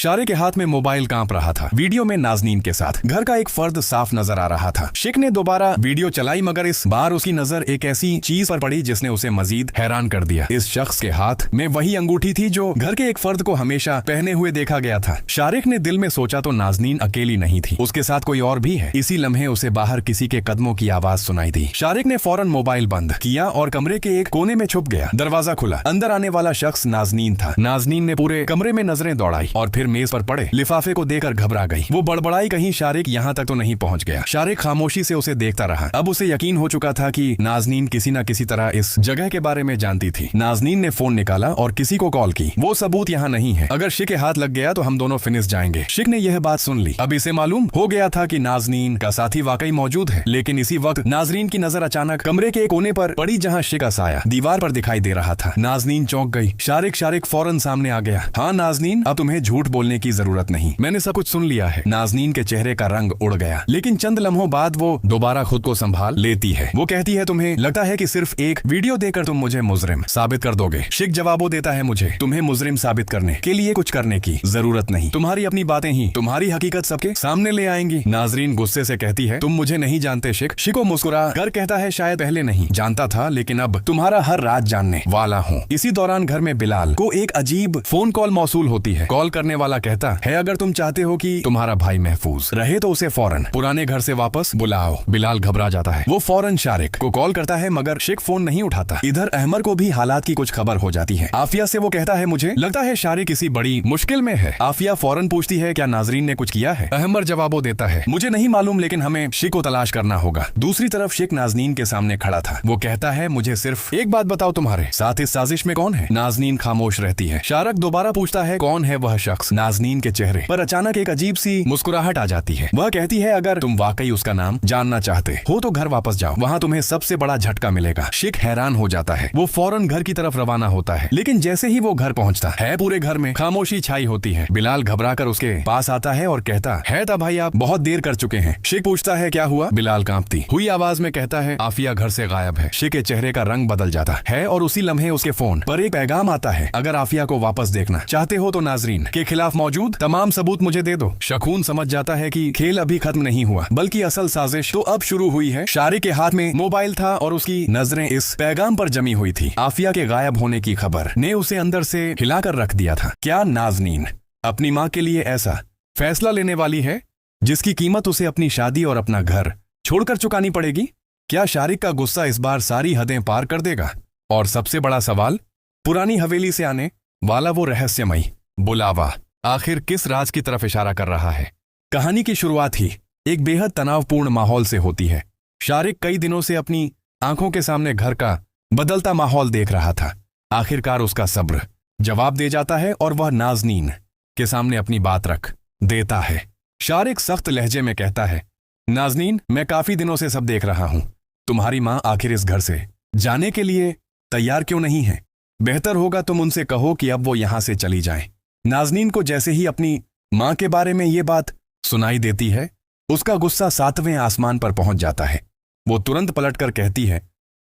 शारिक के हाथ में मोबाइल कांप रहा था। वीडियो में नाजनीन के साथ घर का एक फर्द साफ नजर आ रहा था। शिक ने दोबारा वीडियो चलाई, मगर इस बार उसकी नजर एक ऐसी चीज पर पड़ी जिसने उसे मजीद हैरान कर दिया। इस शख्स के हाथ में वही अंगूठी थी जो घर के एक फर्द को हमेशा पहने हुए देखा गया था। शारिक ने दिल में सोचा तो नाजनीन अकेली नहीं थी, उसके साथ कोई और भी है। इसी लम्हे उसे बाहर किसी के कदमों की आवाज सुनाई दी। शारिक ने फौरन मोबाइल बंद किया और कमरे के एक कोने में छुप गया। दरवाजा खुला, अंदर आने वाला शख्स नाजनीन था। नाजनीन ने पूरे कमरे में नजरें दौड़ाई और फिर मेज पर पड़े लिफाफे को देखकर घबरा गई। वो बड़बड़ाई, कहीं शारिक यहाँ तक तो नहीं पहुँच गया। शारिक खामोशी से उसे देखता रहा। अब उसे यकीन हो चुका था कि नाजनीन किसी न किसी तरह इस जगह के बारे में जानती थी। नाजनीन ने फोन निकाला और किसी को कॉल की। वो सबूत यहाँ नहीं है, अगर शिक के हाथ लग गया तो हम दोनों फिनिश जाएंगे। शिक ने यह बात सुन ली। अब इसे मालूम हो गया था कि नाजनीन का साथी वाकई मौजूद है। लेकिन इसी वक्त नाजरीन की नजर अचानक कमरे के एक कोने पर पड़ी जहाँ शिक का साया दीवार पर दिखाई दे रहा था। नाजनीन चौंक गई। शारिक फौरन सामने आ गया। हाँ नाजनीन, अब तुम्हें झूठ बोलने की जरूरत नहीं, मैंने सब कुछ सुन लिया है। नाजनीन के चेहरे का रंग उड़ गया, लेकिन चंद लम्हों बाद वो दोबारा खुद को संभाल लेती है। वो कहती है, तुम्हें लगता है कि सिर्फ एक वीडियो देकर तुम मुझे मुजरिम साबित कर दोगे। शिक जवाबो देता है, मुझे तुम्हें मुजरिम साबित करने के लिए कुछ करने की जरूरत नहीं। तुम्हारी अपनी बातें ही तुम्हारी हकीकत सबके सामने ले आएंगी। नाजरीन गुस्से से कहती है, तुम मुझे नहीं जानते शिक। शिको मुस्कुरा कर कहता है, शायद पहले नहीं जानता था, लेकिन अब तुम्हारा हर राज जानने वाला हूँ। इसी दौरान घर में बिलाल को एक अजीब फोन कॉल मौसूल होती है। कॉल करने वाला कहता है, अगर तुम चाहते हो कि तुम्हारा भाई महफूज रहे तो उसे फौरन पुराने घर से वापस बुलाओ। बिलाल घबरा जाता है। वो फौरन शारिक को कॉल करता है, मगर शिक फोन नहीं उठाता। इधर अहमर को भी हालात की कुछ खबर हो जाती है। आफिया से वो कहता है, मुझे लगता है शारिक किसी बड़ी मुश्किल में है। आफिया फौरन पूछती है, क्या नाजरीन ने कुछ किया है? अहमर जवाबो देता है, मुझे नहीं मालूम, लेकिन हमें शिक को तलाश करना होगा। दूसरी तरफ शिक नाजनीन के सामने खड़ा था। वो कहता है, मुझे सिर्फ एक बात बताओ, तुम्हारे साथ इस साजिश में कौन है? नाजनीन खामोश रहती है। शारिक दोबारा पूछता है, कौन है वह शख्स? नाजनीन के चेहरे पर अचानक एक अजीब सी मुस्कुराहट आ जाती है। वह कहती है, अगर तुम वाकई उसका नाम जानना चाहते हो तो घर वापस जाओ, वहाँ तुम्हें सबसे बड़ा झटका मिलेगा। शिक हैरान हो जाता है। वो फौरन घर की तरफ रवाना होता है, लेकिन जैसे ही वो घर पहुँचता है पूरे घर में खामोशी छाई होती है। बिलाल घबराकर उसके पास आता है और कहता है, तब भाई आप बहुत देर कर चुके हैं। शिक पूछता है, क्या हुआ? बिलाल कांपती हुई आवाज में कहता है, आफिया घर से गायब है। शिक के चेहरे का रंग बदल जाता है और उसी लम्हे उसके फोन पर एक पैगाम आता है, अगर आफिया को वापस देखना चाहते हो तो नाजरीन के खिलाफ मौजूद तमाम सबूत मुझे दे दो। शकून समझ जाता है कि खेल अभी खत्म नहीं हुआ, बल्कि असल साजिश तो अब शुरू हुई है। शारिक के हाथ में मोबाइल था और उसकी नजरें इस पैगाम पर जमी हुई थी। आफिया के गायब होने की खबर ने उसे अंदर से हिलाकर रख दिया था। क्या नाजनीन अपनी माँ के लिए ऐसा फैसला लेने वाली है जिसकी कीमत उसे अपनी शादी और अपना घर छोड़कर चुकानी पड़ेगी? क्या शारिक का गुस्सा इस बार सारी हदें पार कर देगा? और सबसे बड़ा सवाल, पुरानी हवेली से आने वाला वो रहस्यमयी बुलावा आखिर किस राज की तरफ इशारा कर रहा है? कहानी की शुरुआत ही एक बेहद तनावपूर्ण माहौल से होती है। शारिक कई दिनों से अपनी आंखों के सामने घर का बदलता माहौल देख रहा था। आखिरकार उसका सब्र जवाब दे जाता है और वह नाजनीन के सामने अपनी बात रख देता है। शारिक सख्त लहजे में कहता है, नाजनीन, मैं काफी दिनों से सब देख रहा हूं। तुम्हारी माँ आखिर इस घर से जाने के लिए तैयार क्यों नहीं है? बेहतर होगा तुम उनसे कहो कि अब वो यहां से चली जाएं। नाजनीन को जैसे ही अपनी माँ के बारे में ये बात सुनाई देती है, उसका गुस्सा 7वें आसमान पर पहुंच जाता है। वो तुरंत पलटकर कहती है,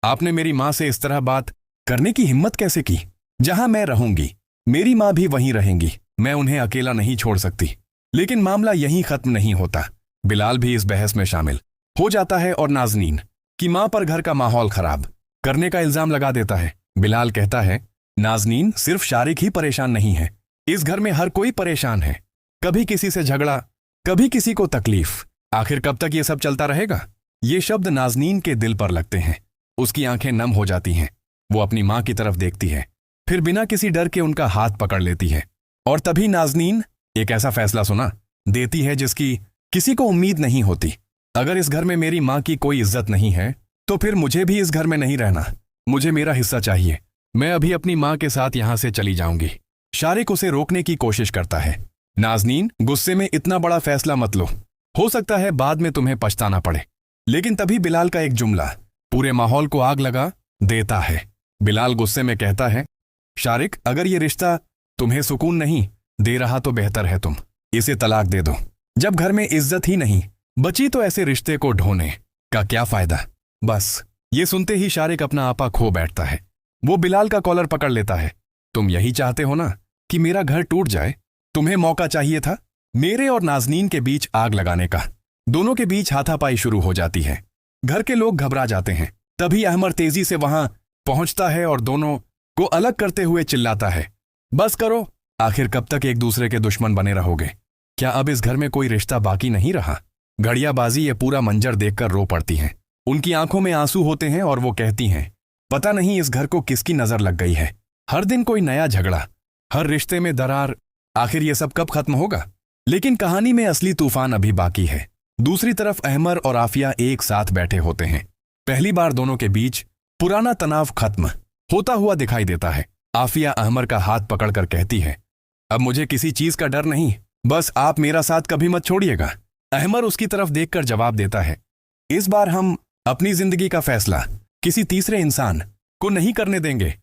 आपने मेरी माँ से इस तरह बात करने की हिम्मत कैसे की? जहां मैं रहूंगी मेरी माँ भी वहीं रहेंगी, मैं उन्हें अकेला नहीं छोड़ सकती। लेकिन मामला यहीं खत्म नहीं होता। बिलाल भी इस बहस में शामिल हो जाता है और नाजनीन की माँ पर घर का माहौल खराब करने का इल्जाम लगा देता है। बिलाल कहता है, नाजनीन, सिर्फ शारिक ही परेशान नहीं है, इस घर में हर कोई परेशान है। कभी किसी से झगड़ा, कभी किसी को तकलीफ। आखिर कब तक ये सब चलता रहेगा? ये शब्द नाजनीन के दिल पर लगते हैं। उसकी आंखें नम हो जाती हैं। वो अपनी माँ की तरफ देखती है, फिर बिना किसी डर के उनका हाथ पकड़ लेती है। और तभी नाजनीन एक ऐसा फैसला सुना देती है जिसकी किसी को उम्मीद नहीं होती। अगर इस घर में मेरी माँ की कोई इज्जत नहीं है तो फिर मुझे भी इस घर में नहीं रहना। मुझे मेरा हिस्सा चाहिए। मैं अभी अपनी माँ के साथ यहां से चली जाऊंगी। शारिक उसे रोकने की कोशिश करता है। नाजनीन, गुस्से में इतना बड़ा फैसला मत लो, हो सकता है बाद में तुम्हें पछताना पड़े। लेकिन तभी बिलाल का एक जुमला पूरे माहौल को आग लगा देता है। बिलाल गुस्से में कहता है, शारिक, अगर ये रिश्ता तुम्हें सुकून नहीं दे रहा तो बेहतर है तुम इसे तलाक दे दो। जब घर में इज्जत ही नहीं बची तो ऐसे रिश्ते को ढोने का क्या फायदा? बस ये सुनते ही शारिक अपना आपा खो बैठता है। वो बिलाल का कॉलर पकड़ लेता है। तुम यही चाहते हो ना कि मेरा घर टूट जाए? तुम्हें मौका चाहिए था मेरे और नाजनीन के बीच आग लगाने का। दोनों के बीच हाथापाई शुरू हो जाती है। घर के लोग घबरा जाते हैं। तभी अहमर तेजी से वहां पहुंचता है और दोनों को अलग करते हुए चिल्लाता है, बस करो, आखिर कब तक एक दूसरे के दुश्मन बने रहोगे? क्या अब इस घर में कोई रिश्ता बाकी नहीं रहा? घड़ियाबाजी ये पूरा मंजर देखकर रो पड़ती हैं। उनकी आंखों में आंसू होते हैं और वो कहती हैं, पता नहीं इस घर को किसकी नजर लग गई है। हर दिन कोई नया झगड़ा, हर रिश्ते में दरार, आखिर ये सब कब खत्म होगा? लेकिन कहानी में असली तूफान अभी बाकी है। दूसरी तरफ अहमर और आफिया एक साथ बैठे होते हैं। पहली बार दोनों के बीच पुराना तनाव खत्म होता हुआ दिखाई देता है। आफिया अहमर का हाथ पकड़कर कहती है, अब मुझे किसी चीज का डर नहीं, बस आप मेरा साथ कभी मत छोड़िएगा। अहमर उसकी तरफ देखकर जवाब देता है, इस बार हम अपनी जिंदगी का फैसला किसी तीसरे इंसान को नहीं करने देंगे।